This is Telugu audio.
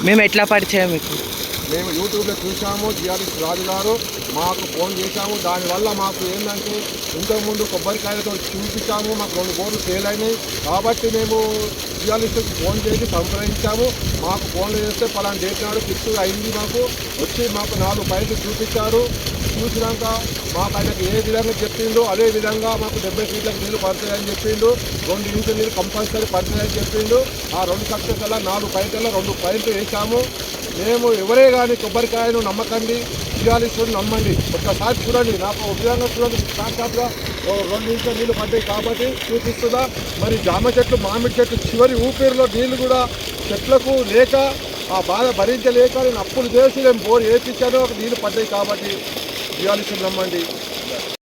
మేము ఎట్లా పరిచయం మీకు? మేము యూట్యూబ్లో చూసాము, జిఆర్ఎస్ రాజు గారు మాకు ఫోన్ చేశాము. దానివల్ల మాకు ఏంటంటే ఇంతకుముందు కొబ్బరికాయలతో చూపించాము, మాకు 2 బోర్లు ఫెయిల్ అయినాయి. కాబట్టి మేము జిఆర్ఎస్కి ఫోన్ చేసి సంప్రదించాము. మాకు ఫోన్లు చేస్తే పలానా డేట్ నాడు ఫిక్స్ అయింది. మాకు వచ్చి మాకు 4 పాయింట్లు చూపించారు. చూసినాక మాకు ఆయనకు ఏ విధంగా చెప్పిండు అదే విధంగా మాకు 70 ఫీట్లకు నీళ్ళు పడతాయని చెప్పిండు. 2 ఇంచుల నీళ్ళు కంపల్సరీ పడతాయని చెప్పిండు. ఆ 2 సక్సెస్ అలా 4 పాయింట్లలో 2 పాయింట్లు వేసాము. మేము ఎవరే కానీ కొబ్బరికాయను నమ్మకండి, జిఆర్ఎస్ని నమ్మండి. ఒక్కసారి చూడండి, నాకు ఒక విధంగా చూడండి, సాక్షాత్గా 2 ఇంచుల నీళ్ళు పడ్డాయి కాబట్టి చూపిస్తుందా. మరి జామ చెట్లు, మామిడి చెట్లు చివరి ఊపిరిలో నీళ్ళు కూడా చెట్లకు లేక ఆ బాధ భరించలేక నేను అప్పులు చేసి నేను బోర్ వేపించాను, నీళ్ళు పడ్డాయి కాబట్టి జిఆర్ఎస్ని నమ్మండి.